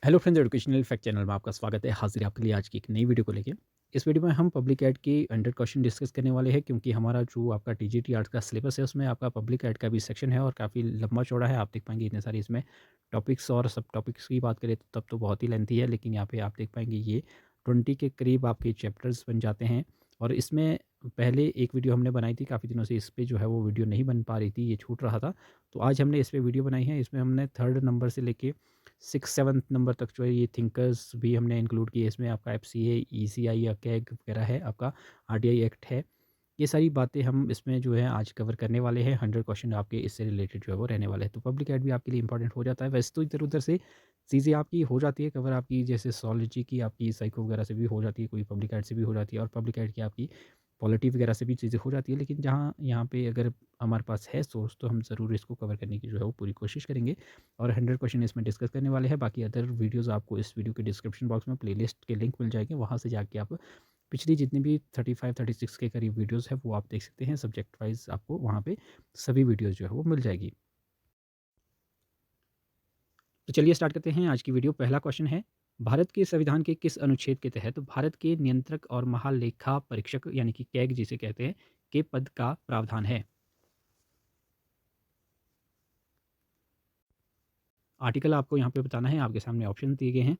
Hello friends, educational fact channel में आपका स्वागत है। हाजिर है आपके लिए आज की एक नई वीडियो को लेके। इस वीडियो में हम पब्लिक एड के 100 क्वेश्चन डिस्कस करने वाले हैं, क्योंकि हमारा जो आपका टीजीटी आर्ट्स का सिलेबस है उसमें आपका पब्लिक एड का भी सेक्शन है और काफ़ी लंबा चौड़ा है। आप देख पाएंगे इतने सारे इसमें टॉपिक्स, और सब टॉपिक्स की बात करें तो तब तो बहुत ही लेंथी है, लेकिन यहाँ पे आप देख पाएंगे ये 20 के करीब आपके चैप्टर्स बन जाते हैं। और इसमें पहले एक वीडियो हमने बनाई थी, काफ़ी दिनों से इस पर जो है वो वीडियो नहीं बन पा रही थी, ये छूट रहा था। तो आज हमने इस पर वीडियो बनाई है। इसमें हमने 3rd नंबर से लेके 6-7 नंबर तक जो है ये थिंकर्स भी हमने इंक्लूड किए। इसमें आपका एफसीए, ईसीआई या कैग वगैरह है, आपका आरटीआई एक्ट है। ये सारी बातें हम इसमें जो है आज कवर करने वाले हैं। 100 क्वेश्चन आपके इससे रिलेटेड जो है वो रहने वाले हैं। तो पब्लिक एड भी आपके लिए इंपॉर्टेंट हो जाता है। वैसे तो इधर उधर से चीज़ें आपकी हो जाती है कवर, आपकी जैसे सोलॉजी की, आपकी साइको वगैरह से भी हो जाती है, कोई पब्लिक एड से भी हो जाती है, और पब्लिक एड की आपकी पॉलिटी वगैरह से भी चीज़ें हो जाती है। लेकिन जहाँ यहाँ पे अगर हमारे पास है सोर्स, तो हम ज़रूर इसको कवर करने की जो है वो पूरी कोशिश करेंगे। और 100 क्वेश्चन इसमें डिस्कस करने वाले हैं। बाकी अदर वीडियोज़ आपको इस वीडियो के डिस्क्रिप्शन बॉक्स में प्लेलिस्ट के लिंक मिल जाएंगे, वहाँ से जाके आप पिछली जितनी भी 35-36 के करीब वीडियोज़ है वो आप देख सकते हैं। सब्जेक्ट वाइज आपको वहाँ पे सभी वीडियोज़ जो है वो मिल जाएगी। तो चलिए स्टार्ट करते हैं आज की वीडियो। पहला क्वेश्चन है, भारत के संविधान के किस अनुच्छेद के तहत भारत के नियंत्रक और महालेखा परीक्षक यानी कि कैग जिसे कहते हैं के पद का प्रावधान है? आर्टिकल आपको यहाँ पे बताना है, आपके सामने ऑप्शन दिए गए हैं।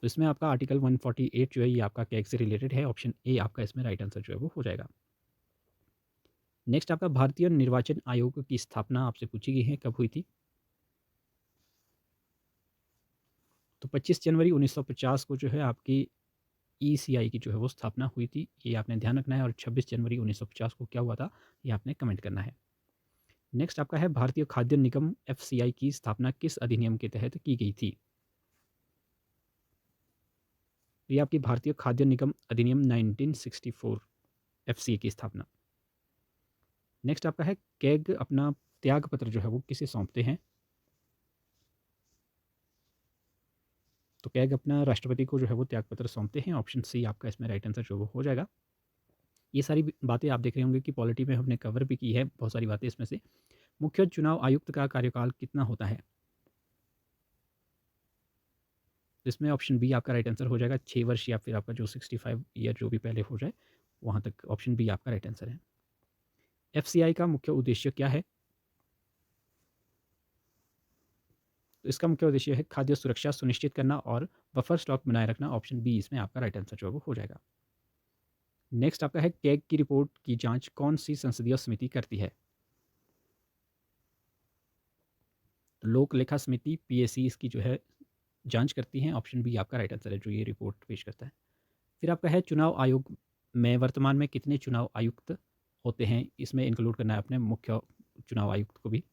तो इसमें आपका आर्टिकल 148 जो है ये आपका कैग से रिलेटेड है। ऑप्शन ए आपका इसमें राइट आंसर जो है वो हो जाएगा। नेक्स्ट आपका भारतीय निर्वाचन आयोग की स्थापना आपसे पूछी गई है, कब हुई थी? तो 25 जनवरी 1950 को जो है आपकी ईसीआई की जो है वो स्थापना हुई थी, ये आपने ध्यान रखना है। और 26 जनवरी 1950 को क्या हुआ था, ये आपने कमेंट करना है। नेक्स्ट आपका है, भारतीय खाद्य निगम एफसीआई की स्थापना किस अधिनियम के तहत की गई थी? ये आपकी भारतीय खाद्य निगम अधिनियम 1964 एफसीए की स्थापना। नेक्स्ट आपका है, कैग अपना त्याग पत्र जो है वो किसे सौंपते हैं? तो कैग अपना राष्ट्रपति को जो है वो त्याग पत्र सौंपते हैं। ऑप्शन सी आपका इसमें राइट आंसर जो वो हो जाएगा। ये सारी बातें आप देख रहे होंगे कि पॉलिटी में हमने कवर भी की है बहुत सारी बातें इसमें से। मुख्य चुनाव आयुक्त का कार्यकाल कितना होता है? तो इसमें ऑप्शन बी आपका राइट आंसर हो जाएगा, 6 वर्ष, या फिर आपका जो 65 ईयर जो भी पहले हो जाए वहाँ तक। ऑप्शन बी आपका राइट आंसर है। एफसीआई का मुख्य उद्देश्य क्या है? तो इसका मुख्य उद्देश्य है खाद्य सुरक्षा सुनिश्चित करना और बफर स्टॉक बनाए रखना। ऑप्शन बी इसमें आपका राइट आंसर जो है वो हो जाएगा। नेक्स्ट आपका है, कैग की रिपोर्ट की जांच कौन सी संसदीय समिति करती है? तो लोक लेखा समिति पीएसी इसकी जो है जांच करती हैं। ऑप्शन बी आपका राइट आंसर है जो ये रिपोर्ट पेश करता है। फिर आपका है, चुनाव आयोग में वर्तमान में कितने चुनाव आयुक्त होते हैं? इसमें इंक्लूड करना है अपने मुख्य चुनाव आयुक्त को भी।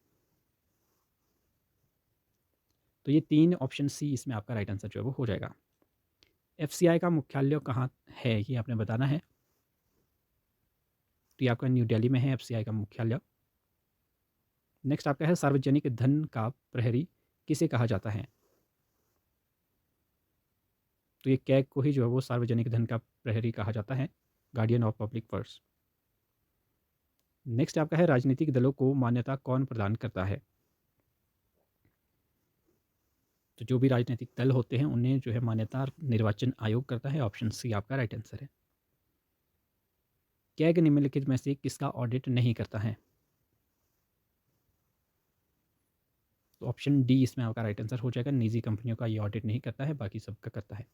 तो ये 3 ऑप्शन सी इसमें आपका राइट आंसर जो है वो हो जाएगा। एफसीआई का मुख्यालय कहाँ है, ये आपने बताना है। तो ये आपका न्यू दिल्ली में है एफसीआई का मुख्यालय। नेक्स्ट आपका है, सार्वजनिक धन का प्रहरी किसे कहा जाता है? तो ये कैग को ही जो है वो सार्वजनिक धन का प्रहरी कहा जाता है, guardian of public purse. Next आपका है, राजनीतिक दलों को मान्यता कौन प्रदान करता है? तो जो भी राजनीतिक दल होते हैं उन्हें जो है मान्यता निर्वाचन आयोग करता है। ऑप्शन सी आपका राइट आंसर है। कैग निम्नलिखित में से किसका ऑडिट नहीं करता है? तो ऑप्शन डी इसमें आपका राइट आंसर हो जाएगा, निजी कंपनियों का ये ऑडिट नहीं करता है, बाकी सबका करता है।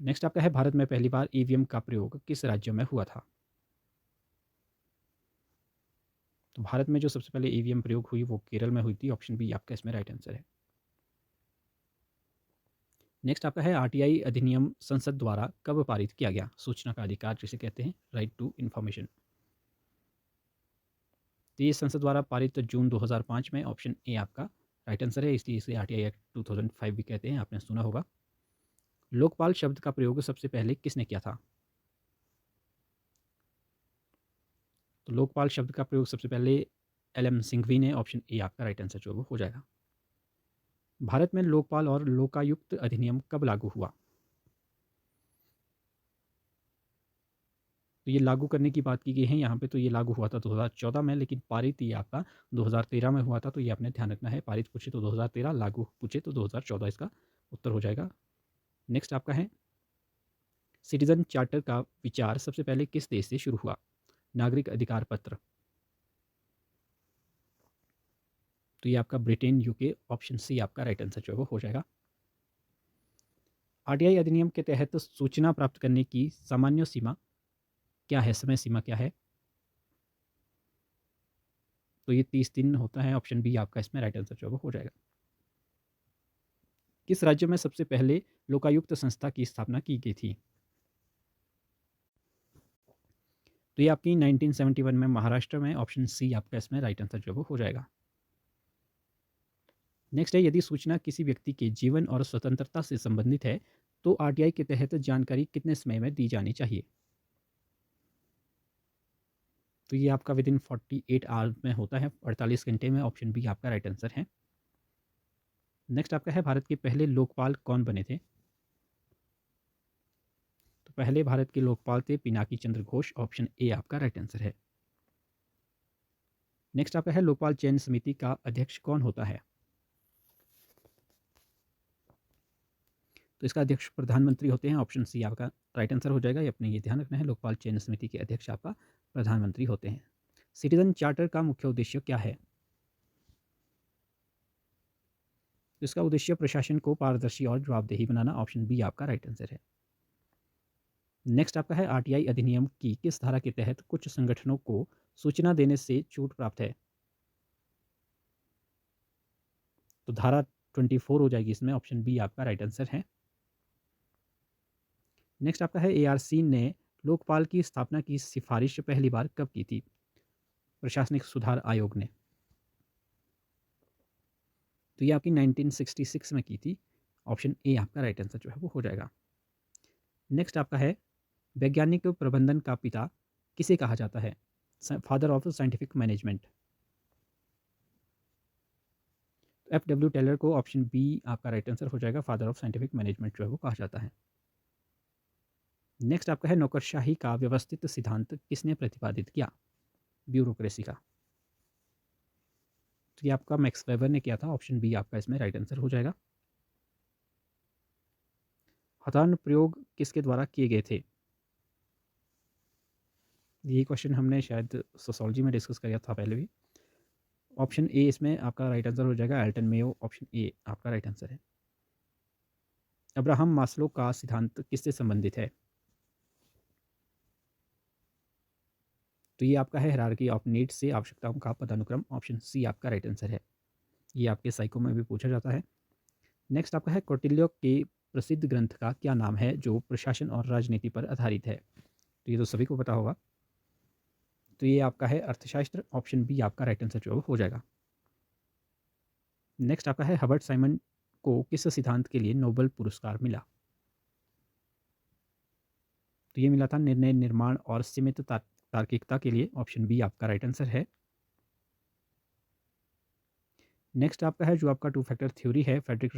नेक्स्ट आपका है, भारत में पहली बार ईवीएम का प्रयोग किस राज्य में हुआ था? तो भारत में जो सबसे पहले ईवीएम प्रयोग हुई वो केरल में हुई थी। ऑप्शन बी आपका इसमें राइट आंसर है। नेक्स्ट आपका है, आरटीआई अधिनियम संसद द्वारा कब पारित किया गया? सूचना का अधिकार जिसे कहते हैं, राइट टू इन्फॉर्मेशन। तो ये संसद द्वारा पारित जून 2005 में। ऑप्शन ए आपका राइट आंसर है, इसलिए इसे आरटीआई एक्ट 2005 भी कहते हैं, आपने सुना होगा। लोकपाल शब्द का प्रयोग सबसे पहले किसने किया था? तो लोकपाल शब्द का प्रयोग सबसे पहले एल एम सिंघवी ने। ऑप्शन ए आपका राइट आंसर जो वो हो जाएगा। भारत में लोकपाल और लोकायुक्त अधिनियम कब लागू हुआ? तो ये लागू करने की बात की गई है यहाँ पे, तो ये लागू हुआ था 2014 में, लेकिन पारित ये आपका 2013 में हुआ था, तो ये आपने ध्यान रखना है। पारित पूछे तो 2013, लागू पूछे तो 2014 इसका उत्तर हो जाएगा। नेक्स्ट आपका है सिटीजन चार्टर का विचार सबसे पहले किस देश से शुरू हुआ? नागरिक अधिकार पत्र। तो ये आपका ब्रिटेन, यूके, ऑप्शन सी आपका राइट आंसर जो है वो हो जाएगा। आरटीआई अधिनियम के तहत सूचना प्राप्त करने की सामान्य सीमा क्या है, समय सीमा क्या है? तो ये 30 दिन होता है, ऑप्शन बी आपका इसमें राइट आंसर जो है वो हो जाएगा। किस राज्य में सबसे पहले लोकायुक्त संस्था की स्थापना की गई थी? तो ये आपकी 1971 में महाराष्ट्र में, ऑप्शन सी आपका इसमें राइट आंसर जो है वो हो जाएगा। नेक्स्ट है, यदि सूचना किसी व्यक्ति के जीवन और स्वतंत्रता से संबंधित है तो आरटीआई के तहत जानकारी कितने समय में दी जानी चाहिए? तो ये आपका विद इन 48 आवर्स में होता है, 48 घंटे में, ऑप्शन बी आपका राइट आंसर है। नेक्स्ट आपका है, भारत के पहले लोकपाल कौन बने थे? तो पहले भारत के लोकपाल थे पिनाकी चंद्र घोष, ऑप्शन ए आपका राइट आंसर है। नेक्स्ट आपका है, लोकपाल चयन समिति का अध्यक्ष कौन होता है? तो इसका अध्यक्ष प्रधानमंत्री होते हैं, ऑप्शन सी आपका राइट आंसर हो जाएगा। ये अपने ये ध्यान रखना है, लोकपाल चयन समिति के अध्यक्ष आपका प्रधानमंत्री होते हैं। सिटीजन चार्टर का मुख्य उद्देश्य क्या है? इसका उद्देश्य प्रशासन को पारदर्शी और जवाबदेही बनाना, ऑप्शन बी आपका राइट आंसर है। नेक्स्ट आपका है, आरटीआई अधिनियम की किस धारा के तहत कुछ संगठनों को सूचना देने से छूट प्राप्त है? तो धारा 24 हो जाएगी इसमें, ऑप्शन बी आपका राइट आंसर है। नेक्स्ट आपका है, एआरसी ने लोकपाल की स्थापना की सिफारिश पहली बार कब की थी? प्रशासनिक सुधार आयोग ने। तो ये आपकी 1966 में की थी, ऑप्शन ए आपका राइट आंसर जो है वो हो जाएगा। नेक्स्ट आपका है, वैज्ञानिक प्रबंधन का पिता किसे कहा जाता है? Father of scientific management. F W Taylor को, ऑप्शन बी आपका राइट आंसर हो जाएगा, फादर ऑफ साइंटिफिक मैनेजमेंट जो है वो कहा जाता है। नेक्स्ट आपका है, नौकरशाही का व्यवस्थित सिद्धांत किसने प्रतिपादित किया? ब्यूरोक्रेसी का। तो ये आपका मैक्स वेबर ने किया था, ऑप्शन बी आपका इसमें राइट आंसर हो जाएगा। हथान प्रयोग किसके द्वारा किए गए थे? यही क्वेश्चन हमने शायद सोशोलॉजी में डिस्कस किया था पहले भी। ऑप्शन ए इसमें आपका राइट आंसर हो जाएगा, एल्टन मेयो, ऑप्शन ए आपका राइट आंसर है। अब्राहम मास्लो का सिद्धांत किससे संबंधित है? तो ये आपका है, हायरार्की ऑफ नीड्स से, आवश्यकताओं का पदानुक्रम, ऑप्शन सी आपका राइट आंसर है। ये आपके साइको में भी पूछा जाता है। नेक्स्ट आपका है, कौटिल्य के प्रसिद्ध ग्रंथ का क्या नाम है जो प्रशासन और राजनीति पर आधारित है? तो ये तो सभी को पता होगा। तो ये आपका है अर्थशास्त्र, ऑप्शन बी आपका राइट आंसर जो हो जाएगा। नेक्स्ट आपका है, हर्बर्ट साइमन को किस सिद्धांत के लिए नोबेल पुरस्कार मिला? तो ये मिला था निर्णय निर्माण और सीमित तार्किकता के लिए, ऑप्शन बी आपका राइट आंसर है। नेक्स्ट आपका है, जो आपका टू फैक्टर थ्योरी है फ्रेडरिक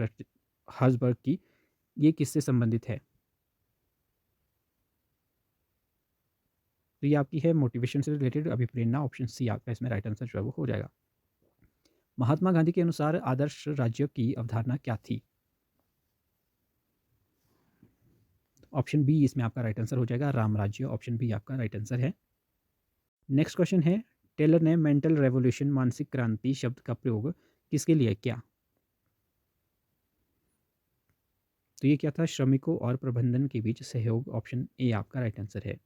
हर्ट्जबर्ग की, ये किससे संबंधित है? तो ये आपकी है मोटिवेशन से रिलेटेड, अभिप्रेरणा, ऑप्शन सी आपका इसमें राइट आंसर जो है वो हो जाएगा। महात्मा गांधी के अनुसार आदर्श राज्य की अवधारणा क्या थी? ऑप्शन बी इसमें आपका राइट आंसर हो जाएगा, राम राज्य, ऑप्शन बी आपका राइट आंसर है। नेक्स्ट क्वेश्चन है, टेलर ने मेंटल रेवोल्यूशन, मानसिक क्रांति शब्द का प्रयोग किसके लिए किया? तो ये क्या था? श्रमिकों और प्रबंधन के बीच सहयोग, ऑप्शन ए आपका राइट आंसर है।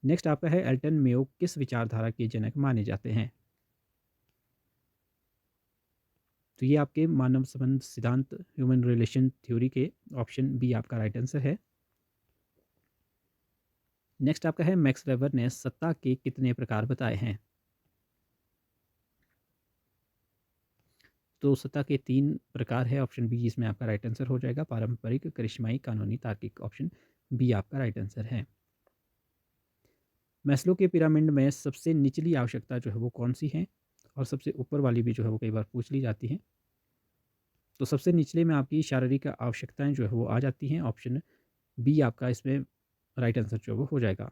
नेक्स्ट आपका है, एल्टन मेयो किस विचारधारा के जनक माने जाते हैं? तो ये आपके मानव संबंध सिद्धांत, ह्यूमन रिलेशन थ्योरी के, ऑप्शन बी आपका राइट आंसर है। नेक्स्ट आपका है, मैक्स वेबर ने सत्ता के कितने प्रकार बताए हैं? तो सत्ता के 3 प्रकार है, ऑप्शन बी इसमें आपका राइट आंसर हो जाएगा, पारंपरिक, करिश्माई, कानूनी, तार्किक, ऑप्शन बी आपका राइट आंसर है। मैस्लो के पिरामिड में सबसे निचली आवश्यकता जो है वो कौन सी है, और सबसे ऊपर वाली भी जो है वो कई बार पूछ ली जाती है। तो सबसे निचले में आपकी शारीरिक आवश्यकताएं जो है वो आ जाती हैं, ऑप्शन बी आपका इसमें राइट आंसर जो है वो हो जाएगा।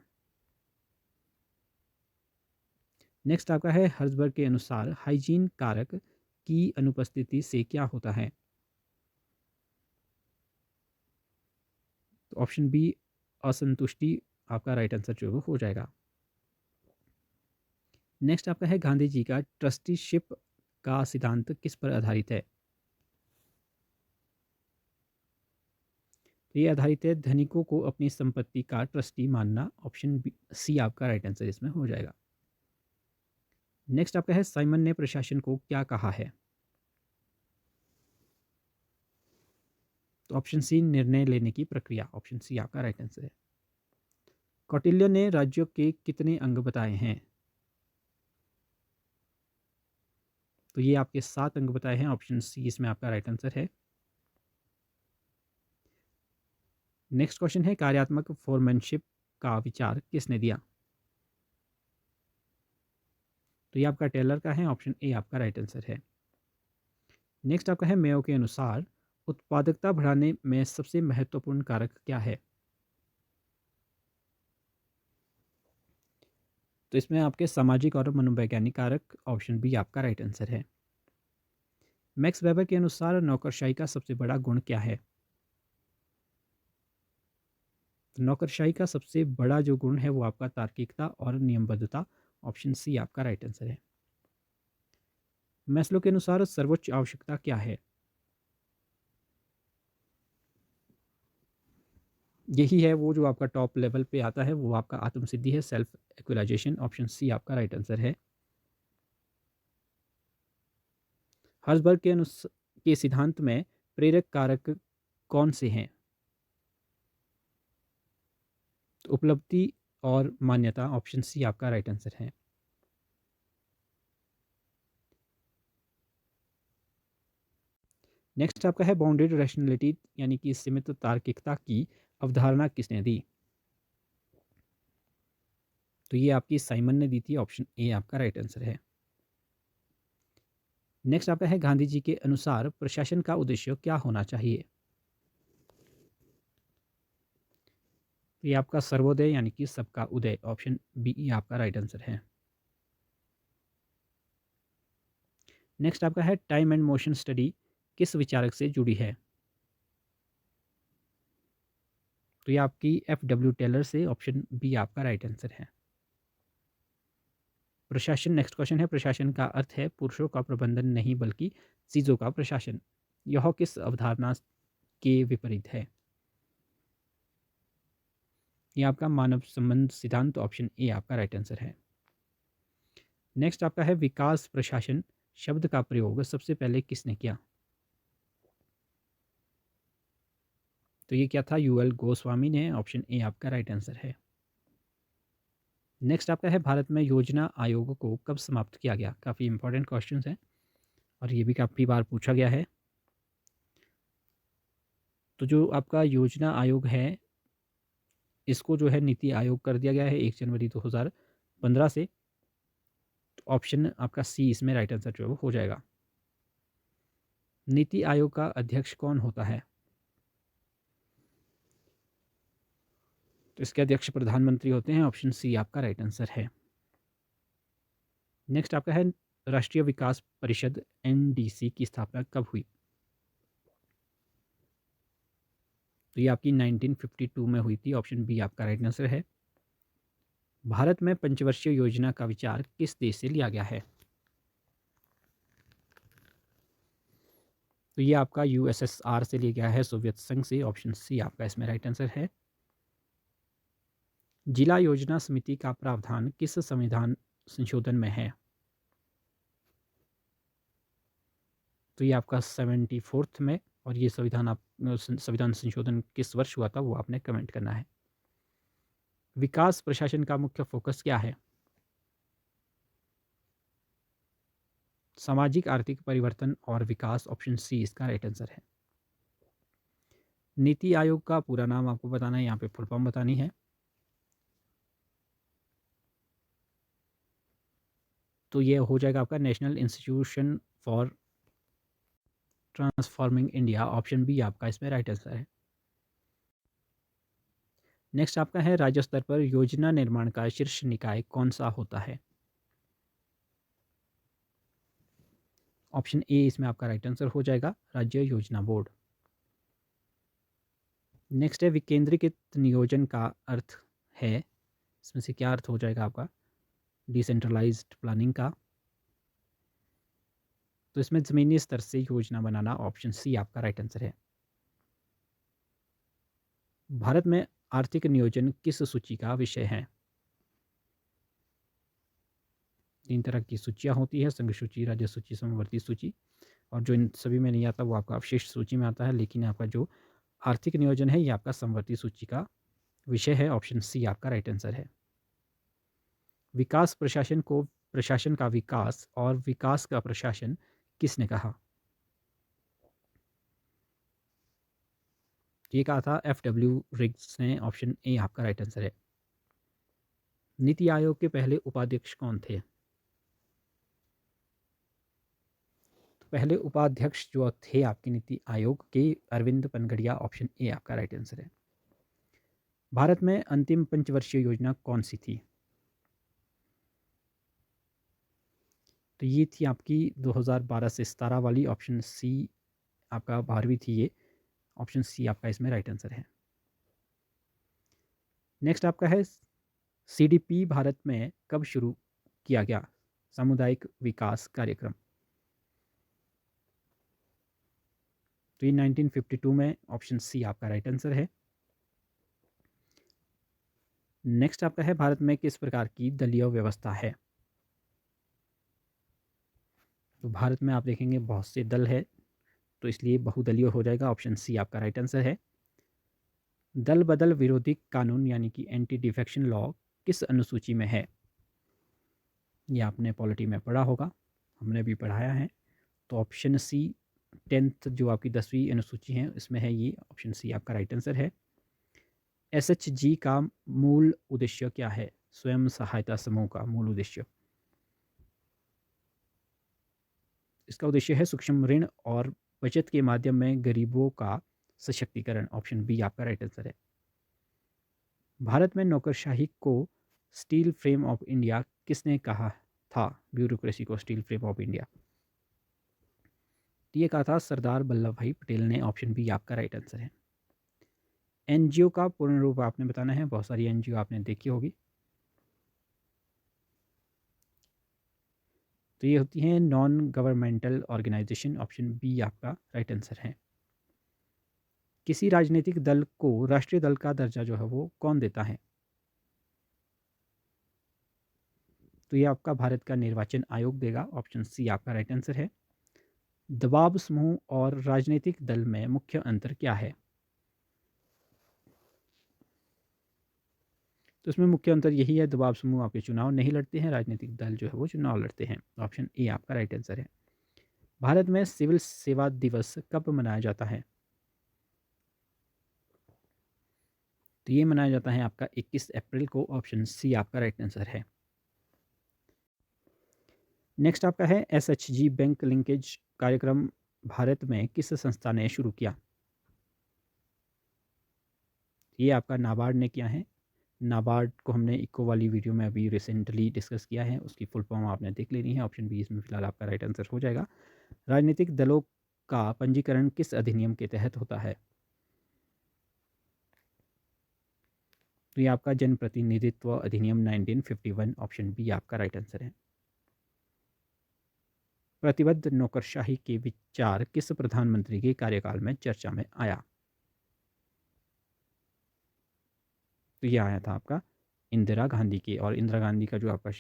नेक्स्ट आपका है हर्जबर्ग के अनुसार हाइजीन कारक की अनुपस्थिति से क्या होता है? तो ऑप्शन बी असंतुष्टि आपका राइट आंसर जो है वो हो जाएगा। नेक्स्ट आपका है गांधी जी का ट्रस्टीशिप का सिद्धांत किस पर आधारित है? तो ये आधारित है धनिकों को अपनी संपत्ति का ट्रस्टी मानना। ऑप्शन बी सी आपका राइट आंसर इसमें हो जाएगा। नेक्स्ट आपका है साइमन ने प्रशासन को क्या कहा है? तो ऑप्शन सी निर्णय लेने की प्रक्रिया। ऑप्शन सी आपका राइट आंसर है। कौटिल्य ने राज्यों के कितने अंग बताए हैं? तो ये आपके 7 अंग बताए हैं। ऑप्शन सी इसमें आपका राइट आंसर है। नेक्स्ट क्वेश्चन है कार्यात्मक फोरमैनशिप का विचार किसने दिया? तो ये आपका टेलर का है। ऑप्शन ए आपका राइट आंसर है। नेक्स्ट आपका है मेयो के अनुसार उत्पादकता बढ़ाने में सबसे महत्वपूर्ण कारक क्या है? तो इसमें आपके सामाजिक और मनोवैज्ञानिक कारक। ऑप्शन बी आपका राइट आंसर है। मैक्स वेबर के अनुसार नौकरशाही का सबसे बड़ा गुण क्या है? तो नौकरशाही का सबसे बड़ा जो गुण है वो आपका तार्किकता और नियमबद्धता। ऑप्शन सी आपका राइट आंसर है। मैस्लो के अनुसार सर्वोच्च आवश्यकता क्या है? यही है वो जो आपका टॉप लेवल पे आता है, वो आपका आत्मसिद्धि है, सेल्फ एक्चुअलाइजेशन। ऑप्शन सी आपका राइट आंसर है। हर्सबर्ग के सिद्धांत में प्रेरक कारक कौन से हैं? तो उपलब्धि और मान्यता। ऑप्शन सी आपका राइट आंसर है। नेक्स्ट आपका है बाउंडेड रैशनैलिटी यानी कि सीमित तार्किकता की अवधारणा किसने दी? तो ये आपकी साइमन ने दी थी। ऑप्शन ए आपका राइट आंसर है। नेक्स्ट आपका है गांधी जी के अनुसार प्रशासन का उद्देश्य क्या होना चाहिए? तो ये आपका सर्वोदय यानी कि सबका उदय। ऑप्शन बी ई आपका राइट आंसर है। नेक्स्ट आपका है टाइम एंड मोशन स्टडी किस विचारक से जुड़ी है? तो ये आपकी एफ डब्ल्यू टेलर से। ऑप्शन बी आपका राइट आंसर है। प्रशासन नेक्स्ट क्वेश्चन है प्रशासन का अर्थ है पुरुषों का प्रबंधन नहीं बल्कि चीज़ों का प्रशासन। यह किस अवधारणा के विपरीत है? ये आपका मानव संबंध सिद्धांत। ऑप्शन ए आपका राइट आंसर है। नेक्स्ट आपका है विकास प्रशासन शब्द का प्रयोग सबसे पहले किसने किया? तो ये क्या था? यूएल गोस्वामी ने। ऑप्शन ए आपका राइट आंसर है। नेक्स्ट आपका है भारत में योजना आयोग को कब समाप्त किया गया? काफ़ी इंपॉर्टेंट क्वेश्चन है और ये भी काफ़ी बार पूछा गया है। तो जो आपका योजना आयोग है इसको जो है नीति आयोग कर दिया गया है 1 जनवरी 2015 से। तो ऑप्शन आपका सी इसमें राइट आंसर जो है वो हो जाएगा। नीति आयोग का अध्यक्ष कौन होता है? तो इसके अध्यक्ष प्रधानमंत्री होते हैं। ऑप्शन सी आपका राइट आंसर है। नेक्स्ट आपका है राष्ट्रीय विकास परिषद एनडीसी की स्थापना कब हुई? तो ये आपकी 1952 में हुई थी। ऑप्शन बी आपका राइट आंसर है। भारत में पंचवर्षीय योजना का विचार किस देश से लिया गया है? तो ये आपका यूएसएसआर से लिया गया है, सोवियत संघ से। ऑप्शन सी आपका इसमें राइट आंसर है। जिला योजना समिति का प्रावधान किस संविधान संशोधन में है? तो ये आपका 74th में। और ये संविधान आप संविधान संशोधन किस वर्ष हुआ था वो आपने कमेंट करना है। विकास प्रशासन का मुख्य फोकस क्या है? सामाजिक आर्थिक परिवर्तन और विकास। ऑप्शन सी इसका राइट आंसर है। नीति आयोग का पूरा नाम आपको बताना है, यहाँ पे फुल फॉर्म बतानी है। तो ये हो जाएगा आपका national institution for transforming India. Option B आपका इसमें राइट आंसर है। नेक्स्ट आपका है राज्य स्तर पर योजना निर्माण का शीर्ष निकाय कौन सा होता है? ऑप्शन ए इसमें आपका राइट आंसर हो जाएगा, राज्य योजना बोर्ड। नेक्स्ट है विकेंद्रीकृत नियोजन का अर्थ है, इसमें से क्या अर्थ हो जाएगा आपका? डिसेंट्रलाइज्ड प्लानिंग का। तो इसमें ज़मीनी स्तर से योजना बनाना, ऑप्शन सी आपका राइट आंसर है। भारत में आर्थिक नियोजन किस सूची का विषय है? 3 तरह की सूचियाँ होती है, संघ सूची, राज्य सूची, समवर्ती सूची, और जो इन सभी में नहीं आता वो आपका अवशिष्ट सूची में आता है, लेकिन आपका जो आर्थिक नियोजन है ये आपका समवर्ती सूची का विषय है, ऑप्शन सी आपका राइट आंसर है। विकास प्रशासन को प्रशासन का विकास और विकास का प्रशासन किसने कहा? ये कहा था एफ.डब्ल्यू. रिग्स ने, ऑप्शन ए आपका राइट आंसर है। नीति आयोग के पहले उपाध्यक्ष कौन थे? तो पहले उपाध्यक्ष जो थे आपके नीति आयोग के, अरविंद पनगड़िया, ऑप्शन ए आपका राइट आंसर है। भारत में अंतिम पंचवर्षीय योजना कौन सी थी? तो ये थी आपकी 2012 से 17 वाली, ऑप्शन सी आपका 12वीं थी ये, ऑप्शन सी आपका इसमें राइट आंसर है। नेक्स्ट आपका है सीडीपी भारत में कब शुरू किया गया? सामुदायिक विकास कार्यक्रम। तो ये 1952 में, ऑप्शन सी आपका राइट आंसर है। नेक्स्ट आपका है भारत में किस प्रकार की दलीय व्यवस्था है? तो भारत में आप देखेंगे बहुत से दल है, तो इसलिए बहुदलीय हो जाएगा, ऑप्शन सी आपका राइट आंसर है। दल बदल विरोधी कानून यानी कि एंटी डिफेक्शन लॉ किस अनुसूची में है? ये आपने पॉलिटी में पढ़ा होगा, हमने भी पढ़ाया है। तो ऑप्शन सी 10th जो आपकी 10वीं अनुसूची है इसमें है ये, ऑप्शन सी आपका राइट आंसर है। एसएचजी का मूल उद्देश्य क्या है? स्वयं सहायता समूह का मूल उद्देश्य, इसका उद्देश्य है सूक्ष्म ऋण और बचत के माध्यम में गरीबों का सशक्तिकरण, ऑप्शन बी आपका राइट आंसर है। भारत में नौकरशाही को स्टील फ्रेम ऑफ इंडिया किसने कहा था? ब्यूरोक्रेसी को स्टील फ्रेम ऑफ इंडिया, ये कहा था सरदार वल्लभ भाई पटेल ने, ऑप्शन बी आपका राइट आंसर है। एनजीओ का पूर्ण रूप आपने बताना है, बहुत सारी एनजीओ आपने देखी होगी, तो ये होती हैं non governmental organisation, option B आपका राइट आंसर है। किसी राजनीतिक दल को राष्ट्रीय दल का दर्जा जो है वो कौन देता है? तो ये आपका भारत का निर्वाचन आयोग देगा, ऑप्शन सी आपका राइट आंसर है। दबाव समूह और राजनीतिक दल में मुख्य अंतर क्या है? तो इसमें मुख्य अंतर यही है, दबाव समूह आपके चुनाव नहीं लड़ते हैं, राजनीतिक दल जो है वो चुनाव लड़ते हैं, ऑप्शन ए आपका राइट आंसर है। भारत में सिविल सेवा दिवस कब मनाया जाता है? तो ये मनाया जाता है आपका 21 अप्रैल को, ऑप्शन सी आपका राइट आंसर है। नेक्स्ट आपका है एसएचजी बैंक लिंकेज कार्यक्रम भारत में किस संस्था ने शुरू किया? ये आपका नाबार्ड ने किया है। नाबार्ड को हमने इको वाली वीडियो में अभी रिसेंटली डिस्कस किया है, उसकी फुल फॉर्म आपने देख लेनी है, ऑप्शन बी इसमें फिलहाल आपका राइट आंसर हो जाएगा। राजनीतिक दलों का पंजीकरण किस अधिनियम के तहत होता है? तो ये आपका जनप्रतिनिधित्व अधिनियम 1951, ऑप्शन बी आपका राइट आंसर है। प्रतिबद्ध नौकरशाही के विचार किस प्रधानमंत्री के कार्यकाल में चर्चा में आया? तो ये आया था आपका इंदिरा गांधी के, और इंदिरा गांधी का जो आपका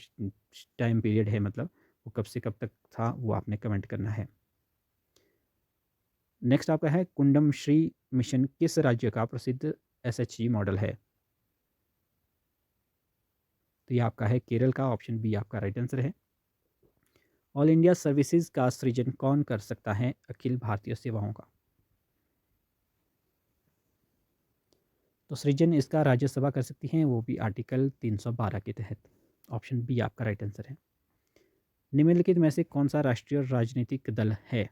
टाइम पीरियड है, मतलब वो कब से कब तक था, वो आपने कमेंट करना है। नेक्स्ट आपका है कुंडम श्री मिशन किस राज्य का प्रसिद्ध एसएचजी मॉडल है? तो ये आपका है केरल का, ऑप्शन बी आपका राइट आंसर है। ऑल इंडिया सर्विसेज का सृजन कौन कर सकता है अखिल भारतीय सेवाओं का? तो सृजन इसका राज्यसभा कर सकती हैं, वो भी आर्टिकल 312 के तहत, ऑप्शन बी आपका राइट आंसर है। निम्नलिखित में से कौन सा राष्ट्रीय राजनीतिक दल है?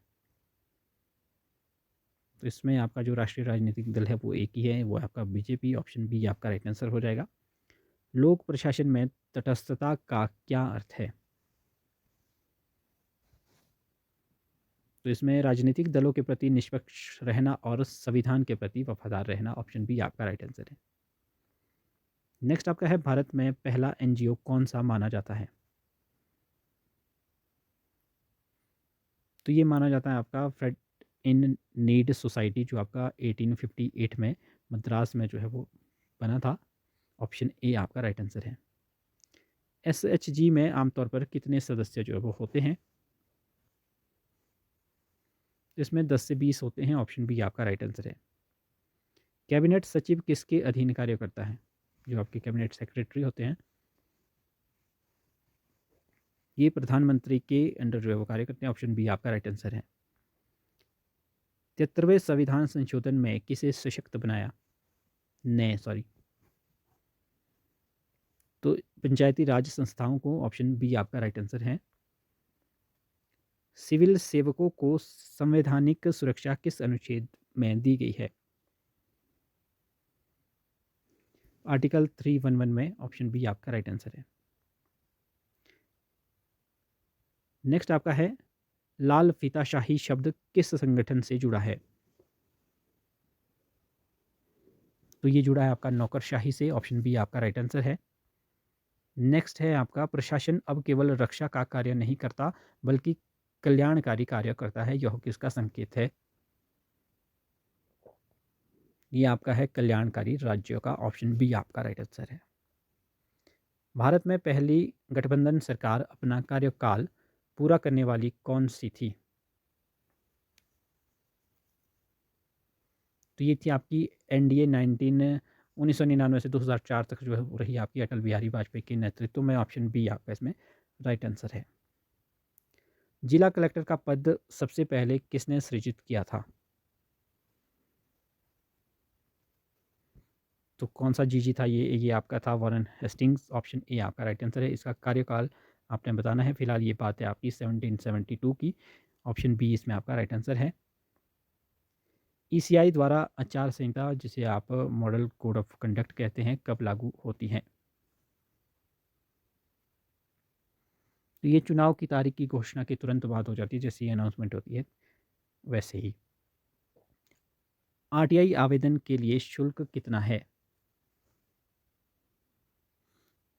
तो इसमें आपका जो राष्ट्रीय राजनीतिक दल है वो एक ही है, वो आपका बीजेपी। ऑप्शन बी आपका राइट आंसर हो जाएगा। लोक प्रशासन में तटस्थता का क्या अर्थ है? तो इसमें राजनीतिक दलों के प्रति निष्पक्ष रहना और संविधान के प्रति वफादार रहना। ऑप्शन बी आपका राइट आंसर है। नेक्स्ट आपका है, भारत में पहला एनजीओ कौन सा माना जाता है? तो ये माना जाता है आपका फ्रेड इन नीड सोसाइटी, जो आपका 1858 में मद्रास में जो है वो बना था। ऑप्शन ए आपका राइट आंसर है। एसएचजी में आमतौर पर कितने सदस्य जो है वो होते हैं? इसमें 10 से 20 होते हैं। ऑप्शन बी आपका राइट आंसर है। कैबिनेट सचिव किसके अधीन कार्य करता है? जो आपके कैबिनेट सेक्रेटरी होते हैं, ये प्रधानमंत्री के अंडर जो है वो कार्य करते हैं। ऑप्शन बी आपका राइट आंसर है। 73वें संविधान संशोधन में किसे सशक्त बनाया? ने सॉरी तो पंचायती राज संस्थाओं को। ऑप्शन बी आपका राइट आंसर है। सिविल सेवकों को संवैधानिक सुरक्षा किस अनुच्छेद में दी गई है? आर्टिकल 311 में। ऑप्शन बी आपका राइट आंसर है। नेक्स्ट आपका है, लाल फीताशाही शब्द किस संगठन से जुड़ा है? तो ये जुड़ा है आपका नौकरशाही से। ऑप्शन बी आपका राइट आंसर है। नेक्स्ट है आपका, प्रशासन अब केवल रक्षा का कार्य नहीं करता बल्कि कल्याणकारी कार्य करता है, यह किसका संकेत है? ये आपका है कल्याणकारी राज्यों का। ऑप्शन बी आपका राइट आंसर है। भारत में पहली गठबंधन सरकार अपना कार्यकाल पूरा करने वाली कौन सी थी? तो ये थी आपकी एनडीए 1999 से 2004 तक जो है वो रही आपकी अटल बिहारी वाजपेयी के नेतृत्व में। ऑप्शन बी आपका इसमें राइट आंसर है। जिला कलेक्टर का पद सबसे पहले किसने सृजित किया था? तो कौन सा जीजी था ये आपका था वॉरेन हेस्टिंग्स। ऑप्शन ए आपका राइट आंसर है। इसका कार्यकाल आपने बताना है। फिलहाल ये बात है आपकी 1772 की। ऑप्शन बी इसमें आपका राइट आंसर है। ईसीआई द्वारा आचार संहिता, जिसे आप मॉडल कोड ऑफ कंडक्ट कहते हैं, कब लागू होती है? तो ये चुनाव की तारीख की घोषणा के तुरंत बाद हो जाती है, जैसे ही अनाउंसमेंट होती है वैसे ही। आरटीआई आवेदन के लिए शुल्क कितना है?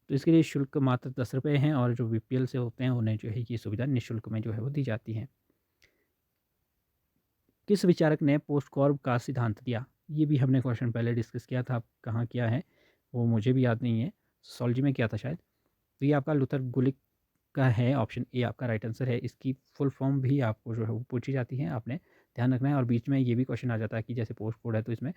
तो इसके लिए शुल्क मात्र 10 रुपये हैं, और जो बीपीएल से होते हैं उन्हें जो है ये सुविधा निःशुल्क में जो है वो दी जाती है। किस विचारक ने पोस्ट कॉर्ब का सिद्धांत दिया? ये भी हमने क्वेश्चन पहले डिस्कस किया था, कहाँ किया है वो मुझे भी याद नहीं है, सोलॉजी में किया था शायद। तो ये आपका लूथर गुलिक का है। ऑप्शन ए आपका राइट आंसर है। इसकी फुल फॉर्म भी आपको जो है वो पूछी जाती है, आपने ध्यान रखना है। और बीच में ये भी क्वेश्चन आ जाता है कि जैसे पोस्ट कोड है तो इसमें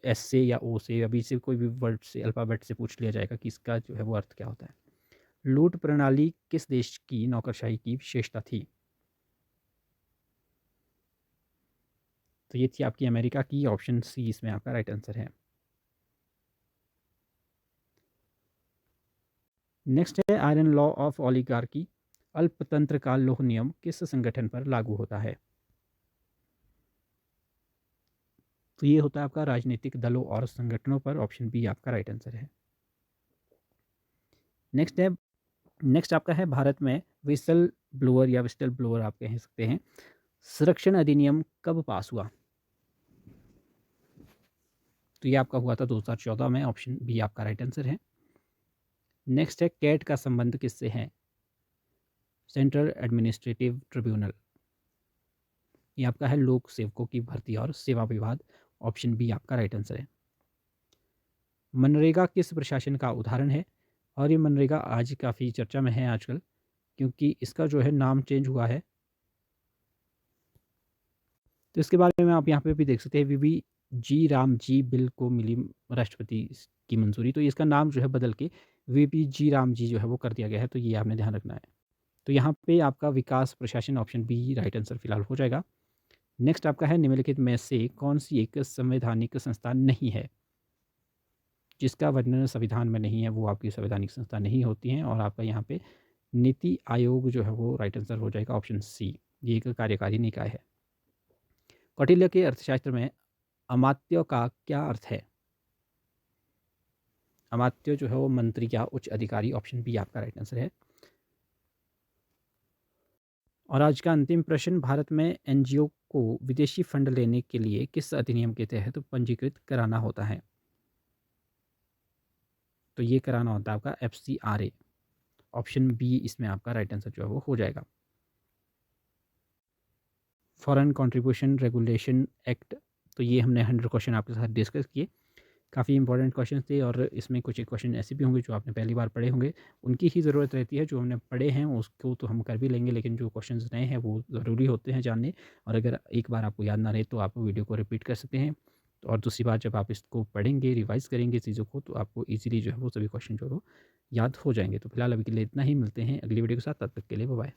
एस से या ओ से या बीच से कोई भी वर्ड से, अल्फ़ाबेट से पूछ लिया जाएगा कि इसका जो है वो अर्थ क्या होता है। लूट प्रणाली किस देश की नौकरशाही की विशेषता थी? तो ये थी आपकी अमेरिका की। ऑप्शन सी इसमें आपका राइट आंसर है। नेक्स्ट है, आयरन लॉ ऑफ ओलिगार्की, अल्पतंत्र का लौह नियम किस संगठन पर लागू होता है? तो ये होता है आपका राजनीतिक दलों और संगठनों पर। ऑप्शन बी आपका राइट आंसर है। नेक्स्ट है, नेक्स्ट आपका है, भारत में विसल ब्लोअर या विस्टल ब्लोअर आप कह सकते हैं, संरक्षण अधिनियम कब पास हुआ? तो ये आपका हुआ था 2014 में। ऑप्शन बी आपका राइट आंसर है। नेक्स्ट है, कैट का संबंध किससे है? Central administrative tribunal. ये आपका है लोक सेवकों की भर्ती और सेवा विभाग। ऑप्शन बी आपका राइट आंसर है। मनरेगा किस प्रशासन का उदाहरण है? और ये मनरेगा आज काफ़ी चर्चा में है आजकल, क्योंकि इसका जो है नाम चेंज हुआ है। तो इसके बारे में आप यहाँ पे भी देख सकते हैं, वीवी जी राम जी बिल को मिली राष्ट्रपति की मंजूरी, तो इसका नाम जो है बदल के वीपी जी राम जी जो है वो कर दिया गया है। तो ये आपने ध्यान रखना है। तो यहाँ पे आपका विकास प्रशासन, ऑप्शन बी राइट आंसर फिलहाल हो जाएगा। नेक्स्ट आपका है, निम्नलिखित में से कौन सी एक संवैधानिक संस्था नहीं है? जिसका वर्णन संविधान में नहीं है वो आपकी संवैधानिक संस्था नहीं होती हैं। और आपका यहाँ पे नीति आयोग जो है वो राइट आंसर हो जाएगा। ऑप्शन सी, ये एक कार्यकारी निकाय है। कौटिल्य के अर्थशास्त्र में अमात्य का क्या अर्थ है? अमात्य जो है वो मंत्री या उच्च अधिकारी, ऑप्शन बी आपका राइट आंसर है। और आज का अंतिम प्रश्न, भारत में एनजीओ को विदेशी फंड लेने के लिए किस अधिनियम के तहत पंजीकृत कराना होता है? तो ये कराना होता है आपका FCRA, ऑप्शन बी इसमें आपका राइट आंसर जो है वो हो जाएगा। फॉरेन कंट्रीब्यूशन रेगुलेशन एक्ट, तो ये हमने 100 क्वेश्चन आपके साथ डिस्कस किए। काफ़ी इंपॉर्टेंट क्वेश्चन थे और इसमें कुछ एक क्वेश्चन ऐसे भी होंगे जो आपने पहली बार पढ़े होंगे, उनकी ही ज़रूरत रहती है। जो हमने पढ़े हैं उसको तो हम कर भी लेंगे, लेकिन जो क्वेश्चंस नए हैं वो ज़रूरी होते हैं जानने। और अगर एक बार आपको याद ना रहे तो आप वीडियो को रिपीट कर सकते हैं। और दूसरी बात, जब आप इसको पढ़ेंगे, रिवाइज़ करेंगे चीज़ों को, तो आपको ईज़िली जो है वो सभी क्वेश्चन जो है वो याद हो जाएँगे। तो फिलहाल अभी के लिए इतना ही, मिलते हैं अगली वीडियो के साथ, तब तक के लिए बाय बाय।